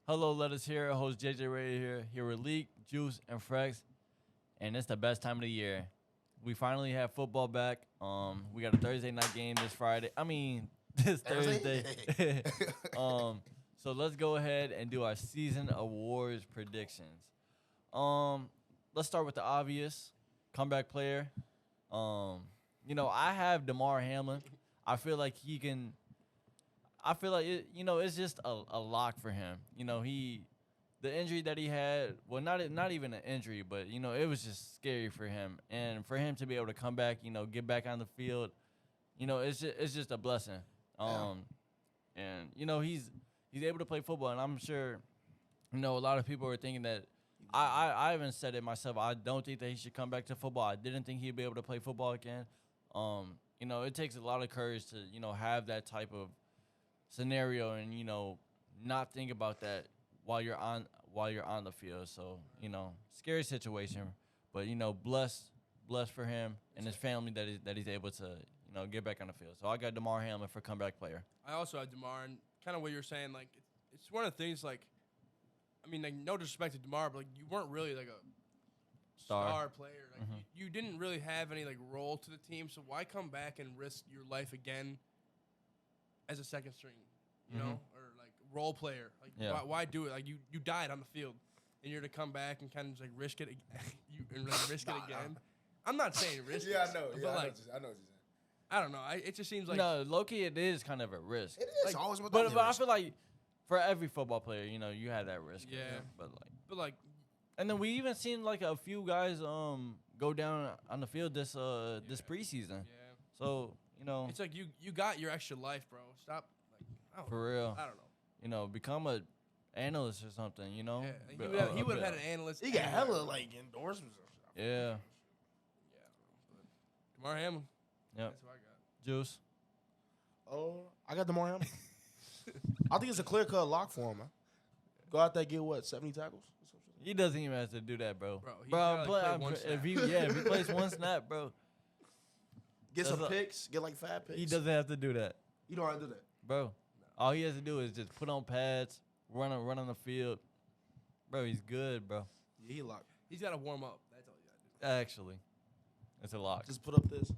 Hello, Let Us Har It. Host JJ Raya here with Malik, Juice, and Frecks. And it's the best time of the year. We finally have football back. We got a Thursday night game this Friday. This Thursday. So let's go ahead and do our season awards predictions. Let's start with the obvious comeback player. I have DeMar Hamlin. I feel like he can. I feel like it's just a lock for him. The injury that he had, well, not even an injury, but it was just scary for him, and for him to be able to come back, get back on the field, it's just a blessing. And he's able to play football, and I'm sure, a lot of people are thinking that. I haven't said it myself. I don't think that he should come back to football. I didn't think he'd be able to play football again. It takes a lot of courage to have that type of scenario and not think about that while you're on the field. So scary situation, but blessed for him and his family that he's able to get back on the field. So I got DeMar Hamlin for comeback player. I also have DeMar, and kind of what you're saying, like it's one of the things like. No disrespect to DeMar, but you weren't really like a star player. You didn't really have any role to the team. So why come back and risk your life again as a second string, you know, or role player? Why do it? You died on the field, and you're to come back and kind of just risk it. Risk it again. I'm not saying risk. Yeah, I know. But I know what you're saying. I don't know. It just seems like low-key it is kind of a risk. It is always with but I feel like. For every football player, you had that risk. Yeah. But and then we even seen a few guys go down on the field this preseason. Yeah. So it's like you got your extra life, bro. Stop. For real. I don't know. Become a analyst or something. Yeah. He would have had an analyst. He got hella endorsements. Yeah. Yeah. DeMar Hamlin. Yep. That's what I got. Juice. I got DeMar Hamlin. I think it's a clear-cut lock for him, man. Go out there, get 70 tackles? He doesn't even have to do that, bro. If he plays one snap, bro. Get some picks, get 5 picks. He doesn't have to do that. You don't have to do that. Bro. No. All he has to do is just put on pads, run on the field. Bro, he's good, bro. Yeah, he locked. He's got to warm up. That's all you got to do. Actually, it's a lock. Just put up this.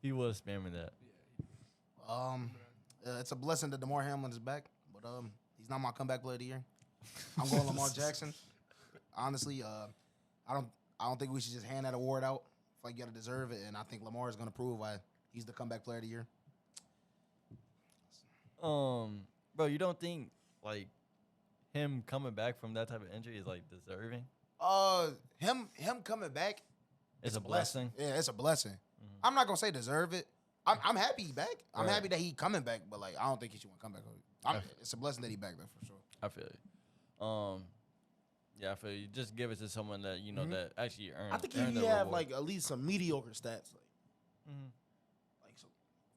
He was spamming that. It's a blessing that DeMar Hamlin is back, but he's not my comeback player of the year. I'm going Lamar Jackson. Honestly, I don't think we should just hand that award out. I feel like you got to deserve it, and I think Lamar is going to prove why he's the comeback player of the year. Bro, you don't think him coming back from that type of injury is deserving? Him coming back, it's a blessing. Yeah, it's a blessing. Mm-hmm. I'm not gonna say deserve it. I'm happy he's back. I'm happy that he coming back, but I don't think he should want to come back. It's a blessing that he back though for sure. I feel you. Yeah, I feel you. Just give it to someone that that actually earned. I think if you have at least some mediocre stats, some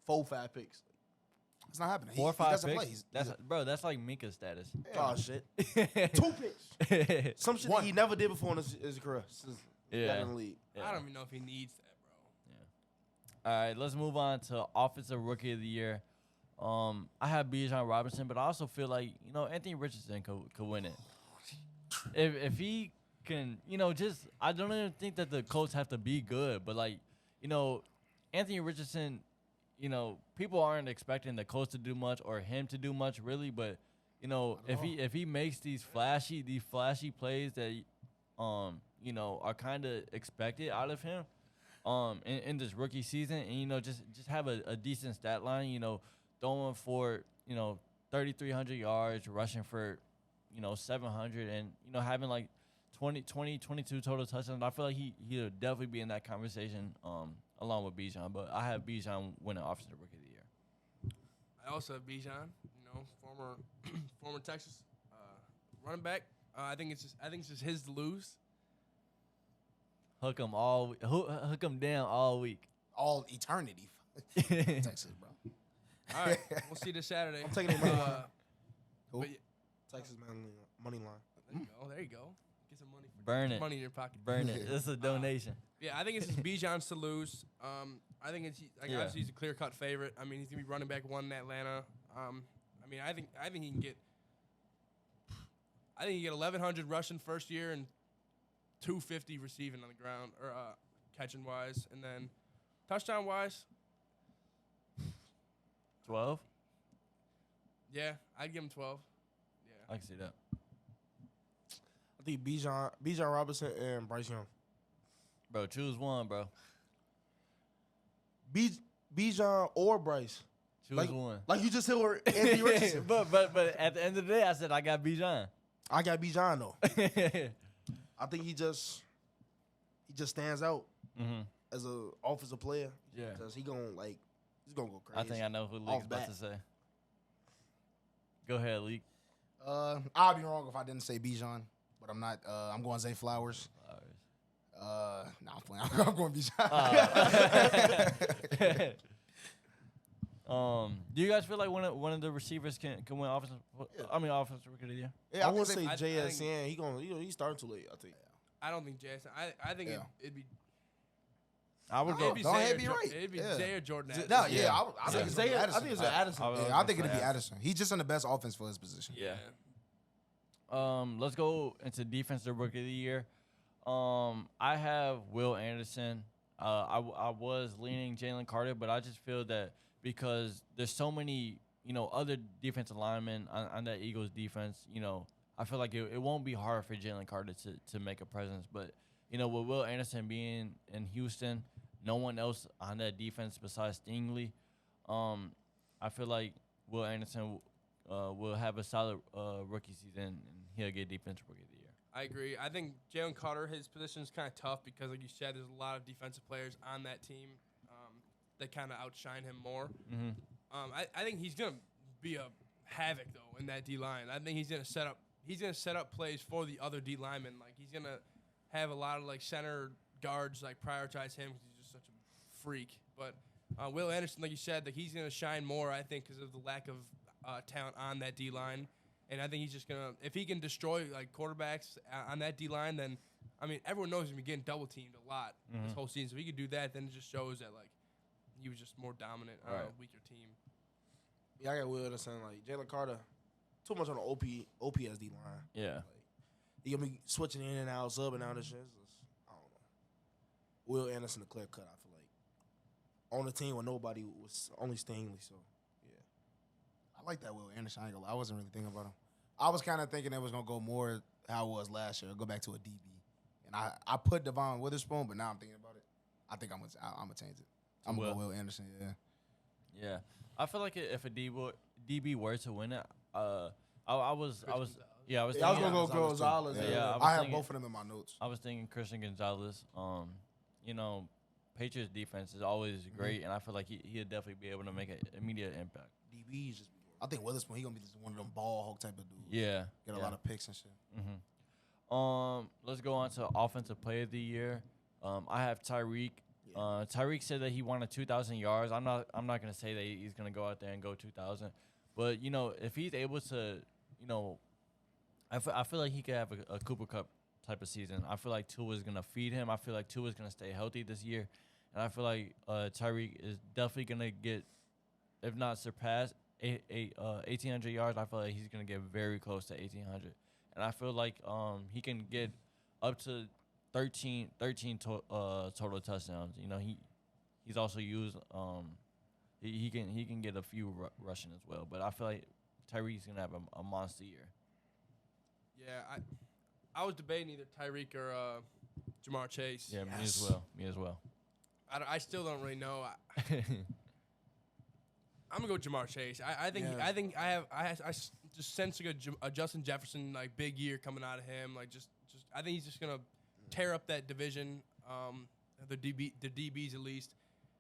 4-5 picks. It's not happening. 4 or 5 picks. Play. That's like Minka's status. Yeah. Oh shit. 2 picks. Some shit that he never did before in his career. Yeah. In the league. Yeah. I don't even know if he needs that, bro. Yeah. All right, let's move on to Offensive Rookie of the Year. I have Bijan Robinson, but I also feel like Anthony Richardson could win it. If he can, I don't even think that the Colts have to be good, but Anthony Richardson, people aren't expecting the Colts to do much or him to do much really, but if he makes these flashy plays that are kind of expected out of him in this rookie season, and just have a decent stat line, throwing for 3,300 yards, rushing for 700, and having 22 total touchdowns. I feel like he'll definitely be in that conversation along with Bijan, but I have Bijan winning Offensive Rookie of the Year. I also have Bijan, former Texas running back. I think it's just his to lose. Hook him down all week. All eternity. Texas, bro. All right, we'll see this Saturday. I'm taking the money line. Texas money line. There you go. Get some money. Burn it. Money in your pocket. Burn it. It's a donation. Yeah, I think it's just Bijan's to lose. I think obviously he's a clear-cut favorite. I mean, he's gonna be running back one in Atlanta. I mean, I think he can get. I think he get 1,100 rushing first year and 250 receiving on the ground or catching wise, and then touchdown wise. 12. Yeah, I'd give him 12. Yeah, I can see that. I think Bijan Robinson and Bryce Young. Bro, choose one, bro. Bijan or Bryce. Choose one. Like you just said, or Anthony Richardson. but at the end of the day, I said I got Bijan. I got Bijan though. I think he just stands out as a offensive player. Yeah, he's gonna go crazy. I think I know who Leak's about to say. Go ahead, Leak. I'll be wrong if I didn't say Bijan, but I'm not. I'm going Zay Flowers. Nah, I'm playing. I'm going Bijan. Do you guys feel like one of the receivers can win offensive? I mean, offensive rookie of the year. Yeah, I would say JSN. He's starting too late. I think. I don't think Jason. I think it'd be. I would go. Don't hate me right. It'd be Zay or Jordan. No, Addison. yeah, I think it's Addison. I think it's Addison. I think it'd be Addison. He's just in the best offense for his position. Yeah. Let's go into defensive rookie of the year. I have Will Anderson. I was leaning Jalen Carter, but I just feel that because there's so many, other defensive linemen on that Eagles defense, I feel like it won't be hard for Jalen Carter to make a presence. But, with Will Anderson being in Houston, no one else on that defense besides Stingley, I feel like Will Anderson will have a solid rookie season, and he'll get defensive rookie of the year. I agree. I think Jalen Carter, his position is kind of tough because, like you said, there's a lot of defensive players on that team that kind of outshine him more. Mm-hmm. I think he's gonna be a havoc though in that D line. I think he's gonna set up plays for the other D linemen. Like he's gonna have a lot of like center guards like prioritize him because he's just such a freak. But Will Anderson, like you said, like he's gonna shine more. I think because of the lack of talent on that D line. And I think he's just gonna, if he can destroy like quarterbacks on that D line, then I mean everyone knows he's been getting double teamed a lot this whole season. So if he could do that, then it just shows that like he was just more dominant on a weaker team. Yeah, I got Will Anderson. Like Jalen Carter, too much on the OPS D line. Yeah, like, he gonna be switching in and out, subbing out and shit. I don't know. Will Anderson, the clear cut. I feel like on the team where nobody was, only Stingley. So. I like that Will Anderson. I wasn't really thinking about him. I was kind of thinking it was going to go more how it was last year, go back to a DB. And I put Devon Witherspoon, but now I'm thinking about it. I think I'm going to change it. I'm going to go Will Anderson, yeah. Yeah. I feel like if a DB were to win it, I was going to go Gonzalez. Yeah, I have both of them in my notes. I was thinking Christian Gonzalez. Patriots defense is always great, and I feel like he'll definitely be able to make an immediate impact. DBs just. I think Witherspoon, he's going to be just one of them ball hawk type of dudes. Yeah. Get a lot of picks and shit. Mm-hmm. Let's go on to Offensive Player of the Year. I have Tyreek. Tyreek said that he wanted 2,000 yards. I'm not going to say that he's going to go out there and go 2,000. But, if he's able to, I feel like he could have a Cooper Cup type of season. I feel like Tua is going to feed him. I feel like Tua is going to stay healthy this year. And I feel like Tyreek is definitely going to get, if not surpass, 1,800 yards. I feel like he's gonna get very close to 1,800, and I feel like he can get up to 13 total touchdowns. He's also used he can get a few rushing as well. But I feel like Tyreek's gonna have a monster year. Yeah, I was debating either Tyreek or Jamar Chase. Yeah, yes. Me as well. I still don't really know. I'm gonna go Jamar Chase. I think I just sense like a Justin Jefferson like big year coming out of him. Like just I think he's just gonna tear up that division. The DBs at least.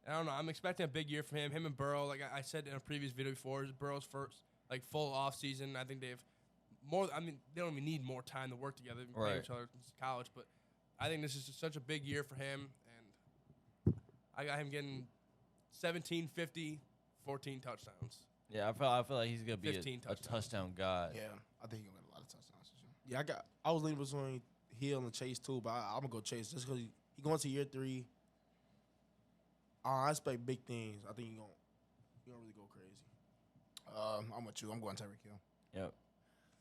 And I don't know. I'm expecting a big year from him. Him and Burrow. Like I said in a previous video before, Burrow's first like full off season. I think they have more. I mean, they don't even need more time to work together. They've been playing each other since college. But I think this is just such a big year for him, and I got him getting 17, 50. 14 touchdowns. Yeah, I feel like he's gonna be a touchdown guy. Yeah, I think he's gonna get a lot of touchdowns. Yeah, I was leaning between Hill and Chase too, but I'm gonna go Chase just because he going to year 3. I expect big things. I think he gonna really go crazy. I'm with you. I'm going Tyreek Hill.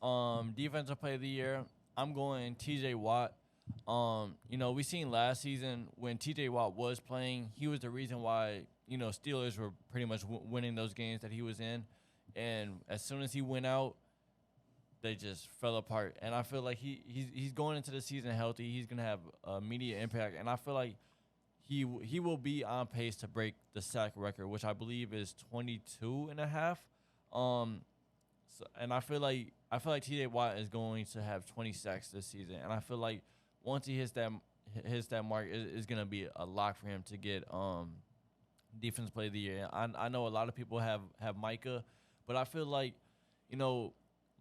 Yep. Defensive player of the year, I'm going TJ Watt. We seen last season when TJ Watt was playing, he was the reason why, Steelers were pretty much winning those games that he was in. And as soon as he went out, they just fell apart. And I feel like he's going into the season healthy. He's going to have immediate impact. And I feel like he will be on pace to break the sack record, which I believe is 22 and a half. And I feel like TJ Watt is going to have 20 sacks this season. And I feel like once he hits that mark, it's going to be a lock for him to get defense play of the year. I know a lot of people have Micah, but I feel like,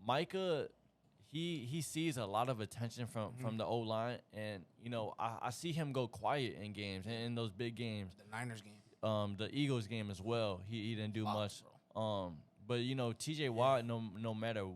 Micah, he sees a lot of attention from the O-line, and, I see him go quiet in games, in those big games. The Niners game. The Eagles game as well. He didn't do much. Bro. But, TJ Watt, no matter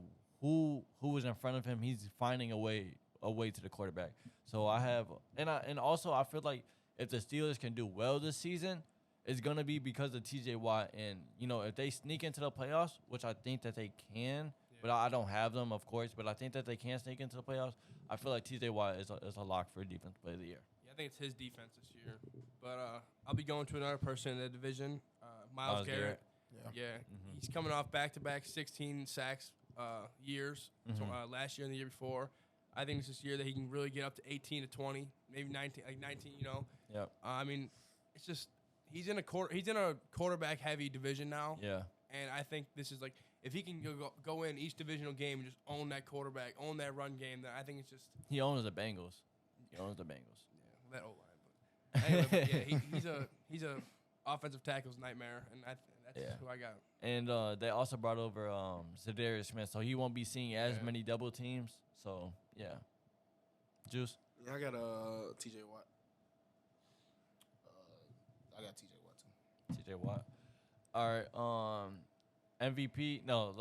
who was in front of him, he's finding a way to the quarterback. So I have and also I feel like if the Steelers can do well this season, it's gonna be because of TJ Watt. And if they sneak into the playoffs, which I think that they can, but I don't have them, of course. But I think that they can sneak into the playoffs. I feel like TJ Watt is a lock for defense play of the year. Yeah, I think it's his defense this year. But I'll be going to another person in the division, Myles Garrett. Yeah. Mm-hmm. He's coming off back-to-back 16 sacks years. Mm-hmm. So, last year and the year before. I think it's this year that he can really get up to 18 to 20, maybe 19, like 19. Yep. I mean, it's just he's in a quarterback heavy division now. Yeah. And I think this is like if he can go in each divisional game and just own that quarterback, own that run game, then I think it's just He owns the Bengals. Yeah, that O line. But anyway, yeah, he's a offensive tackles nightmare, and that's who I got. And they also brought over Zadarius Smith, so he won't be seeing as many double teams. So yeah, Juice. Yeah, I got TJ Watt. I got TJ Watt too. TJ Watt. All right. MVP. No,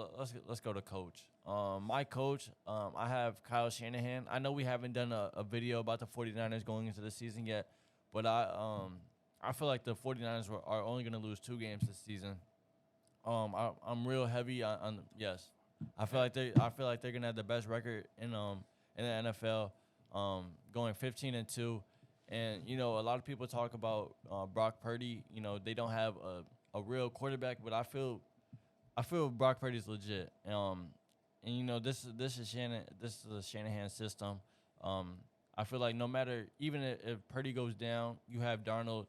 let's go to coach. My coach. I have Kyle Shanahan. I know we haven't done a video about the 49ers going into the season yet, but I feel like the 49ers are only going to lose 2 games this season. I'm real heavy on yes. I feel like they're going to have the best record in the NFL, going 15-2. And a lot of people talk about Brock Purdy. They don't have a real quarterback, but I feel Brock Purdy's legit. And this is a Shanahan system. I feel like no matter, even if Purdy goes down, you have Darnold.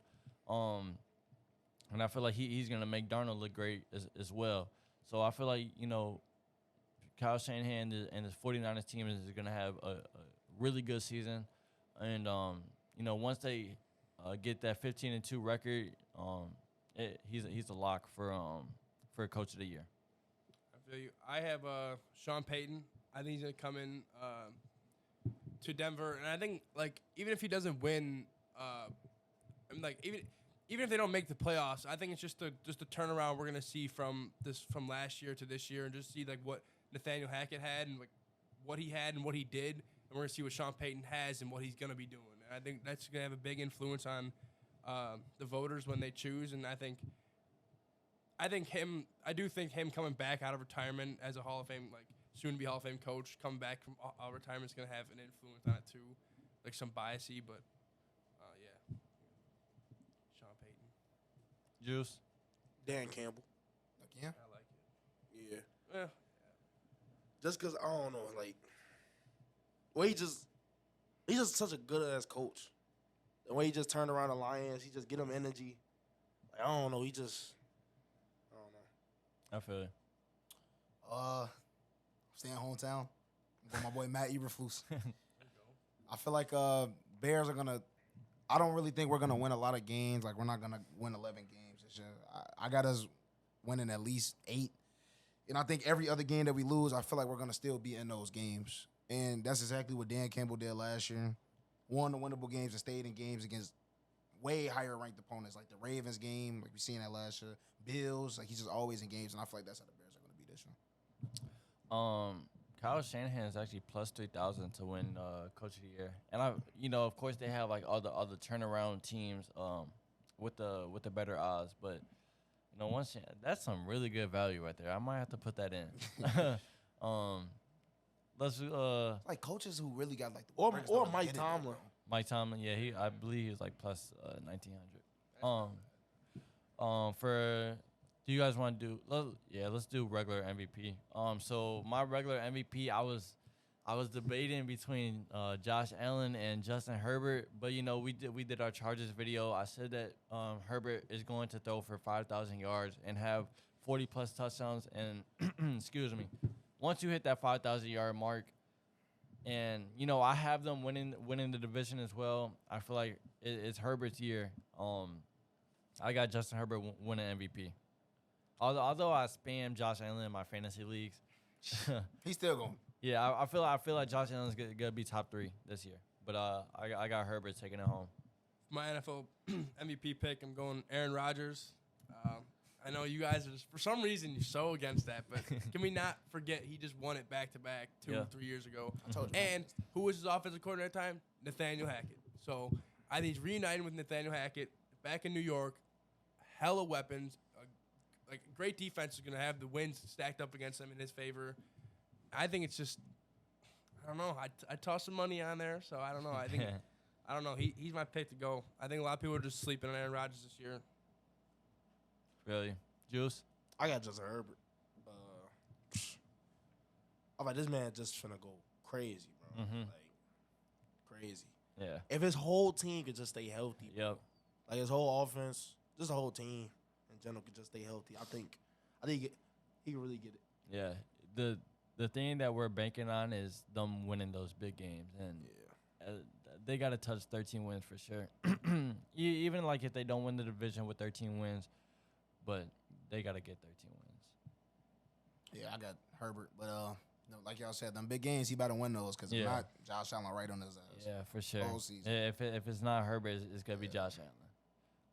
And I feel like he's going to make Darnold look great as well. So I feel like, Kyle Shanahan and his 49ers team is going to have a really good season. And, once they get that 15-2 record, he's a lock for Coach of the Year. I feel you. I have Sean Payton. I think he's going to come in to Denver. And I think, even if he doesn't win, even if they don't make the playoffs, I think it's just the turnaround we're gonna see from last year to this year, and just see what Nathaniel Hackett had and what he had and what he did, and we're gonna see what Sean Payton has and what he's gonna be doing. And I think that's gonna have a big influence on the voters when they choose. And I do think him coming back out of retirement as a Hall of Fame, soon to be Hall of Fame coach, coming back from retirement is gonna have an influence on it too, some biasy, but. Juice. Dan Campbell. Again? I like it. Yeah. Just because, I don't know, well, he's just such a good-ass coach. The way he just turned around the Lions, he just get them energy. I don't know, I don't know. I feel it. Staying hometown. I'm going my boy Matt Eberflus. I feel like Bears are going to – I don't really think we're going to win a lot of games. We're not going to win 11 games. I got us winning at least 8. And I think every other game that we lose, I feel like we're going to still be in those games. And that's exactly what Dan Campbell did last year. Won the winnable games and stayed in games against way higher ranked opponents, like the Ravens game, we seen that last year. Bills, he's just always in games, and I feel like that's how the Bears are going to be this year. Kyle Shanahan is actually plus 3,000 to win Coach of the Year. And of course they have all the other turnaround teams with the better odds, but No, that's some really good value right there. I might have to put that in. Let's Like coaches who really got like the Or bricks don't Mike get it, Tomlin. bro. Mike Tomlin. Yeah, I believe he was like plus 1900. Do you guys want to do? Let's do regular MVP. So my regular MVP, I was debating between Josh Allen and Justin Herbert, but we did our Chargers video. I said that Herbert is going to throw for 5,000 yards and have 40 plus touchdowns. And excuse me, once you hit that 5,000 yard mark, and I have them winning the division as well. I feel like it's Herbert's year. I got Justin Herbert winning MVP. Although I spam Josh Allen in my fantasy leagues, He's still going. yeah, I feel like Josh Allen's gonna be top 3 this year. But I got Herbert taking it home. My NFL MVP pick, I'm going Aaron Rodgers. I know you guys are for some reason you're so against that, but can we not forget he just won it back to back 2 or 3 years ago? I told you. And who was his offensive coordinator at the time? Nathaniel Hackett. So I think he's reuniting with Nathaniel Hackett back in New York. Hella weapons. Like great defense is going to have the wins stacked up against them in his favor. I think it's just, I don't know. I tossed some money on there, so I don't know. I think, I don't know. He's my pick to go. I think a lot of people are just sleeping on Aaron Rodgers this year. Really, Juice? I got Justin Herbert. I'm like, this man just finna go crazy, bro. Mhm. Like, crazy. Yeah. If his whole team could just stay healthy, bro. Yep. Like his whole offense, just the whole team in general could just stay healthy. I think he can really get it. Yeah. The thing that we're banking on is them winning those big games, and they got to touch 13 wins for sure. Even like if they don't win the division with 13 wins, but they got to get 13 wins. Yeah, I got Herbert, but like y'all said, them big games he better win those because if not, Josh Allen right on his ass. Yeah, for sure. Whole season. If it's not Herbert, it's gonna be Josh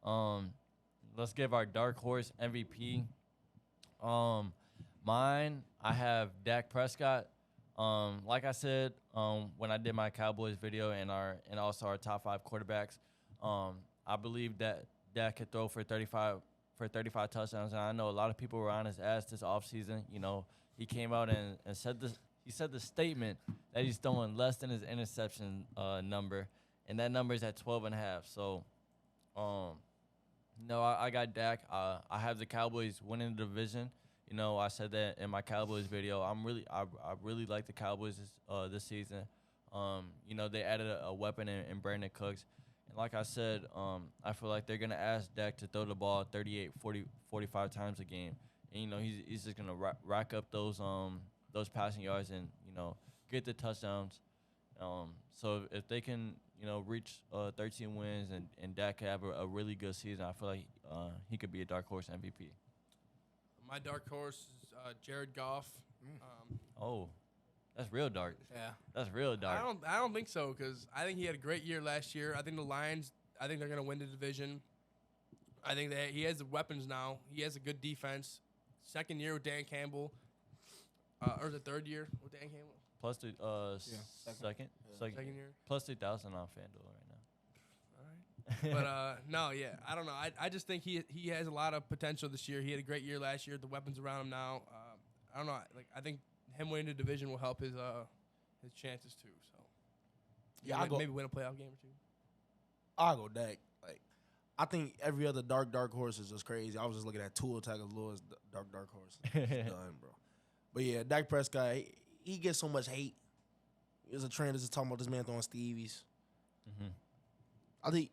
Allen. Let's give our dark horse MVP. Mine, I have Dak Prescott. Like I said, when I did my Cowboys video and also our top 5 quarterbacks, I believe that Dak could throw for 35 touchdowns. And I know a lot of people were on his ass this offseason. He came out and said this. He said the statement that he's throwing less than his interception number, and that number is at 12.5. So, I got Dak. I have the Cowboys winning the division. I said that in my Cowboys video. I really like the Cowboys this season. They added a weapon in Brandon Cooks. And like I said, I feel like they're going to ask Dak to throw the ball 38, 40, 45 times a game. And, he's just going to rack up those passing yards and, get the touchdowns. So if they can, reach 13 wins and Dak have a really good season, I feel like he could be a dark horse MVP. My dark horse is Jared Goff. That's real dark. Yeah. That's real dark. I don't think so because I think he had a great year last year. I think the Lions, they're going to win the division. I think that he has the weapons now. He has a good defense. Second year with Dan Campbell. Or the third year with Dan Campbell. Plus the second year. Plus 2,000 on FanDuel right now. But no, yeah, I don't know. I just think he has a lot of potential this year. He had a great year last year. The weapons around him now. I don't know. I think him winning the division will help his chances too. So Yeah, maybe win a playoff game or two. I'll go Dak. Like, I think every other dark horse is just crazy. I was just looking at Tua Tagovailoa as dark horse. It's done, bro. But yeah, Dak Prescott, he gets so much hate. There's a trend that's talking about this man throwing Stevies. Mm-hmm. I think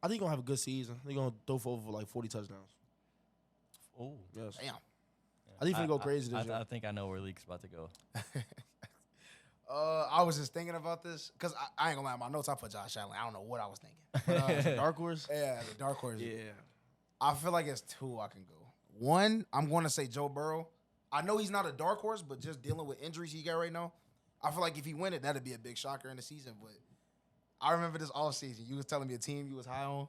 he's gonna have a good season. They're gonna throw for over like 40 touchdowns. Oh, Yes. Damn. I think he's gonna go crazy this year. I think I know where League's about to go. I was just thinking about this because I ain't gonna lie. In my notes, I put Josh Allen. I don't know what I was thinking. As a dark horse? Yeah, the dark horse. Yeah. I feel like it's 2 I can go. 1, I'm going to say Joe Burrow. I know he's not a dark horse, but just dealing with injuries he got right now, I feel like if he win it, that'd be a big shocker in the season. But I remember this all season. You was telling me a team you was high on.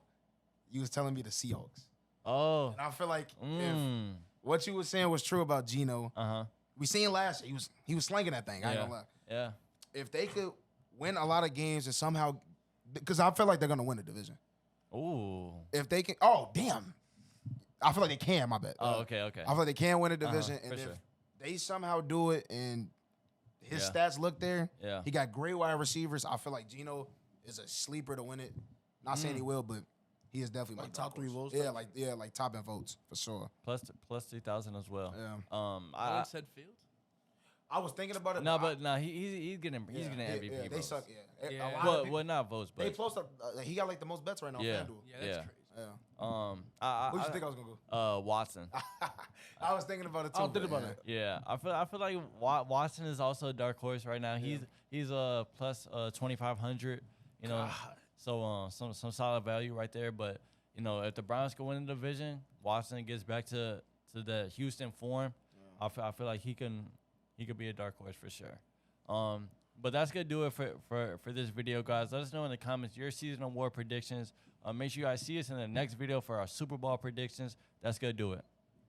You was telling me the Seahawks. Oh. And I feel like if what you was saying was true about Geno, we seen last year he was slinging that thing. I ain't gonna lie. Yeah. If they could win a lot of games and somehow, because I feel like they're gonna win the division. Ooh. If they can, oh damn, I feel like they can. My bad. Oh, okay. I feel like they can win a division, For and if sure. they somehow do it, and his Yeah. stats look there. Yeah. He got great wide receivers. I feel like Geno is a sleeper to win it. Not saying he will, but he is definitely Like my top 3 votes? Yeah, like top in votes for sure. Plus 3,000 as well. Yeah. No I one said Fields. I was thinking about it. no, but no, he's getting MVP. Yeah, they votes. suck. Yeah, Yeah. A lot of Well, people, not votes, they but close up. He got like the most bets right now. Yeah. On FanDuel. Yeah, that's Yeah. crazy. Yeah. Who you think I was gonna go? Watson. I was thinking about it too. I was thinking about man. it. Yeah, I feel like Watson is also a dark horse right now. He's plus 2,500. You know, so some solid value right there. But you know, if the Browns can win the division, Watson gets back to the Houston form. I feel like he could be a dark horse for sure. But that's gonna do it for this video, guys. Let us know in the comments your season award predictions. Make sure you guys see us in the next video for our Super Bowl predictions. That's gonna do it.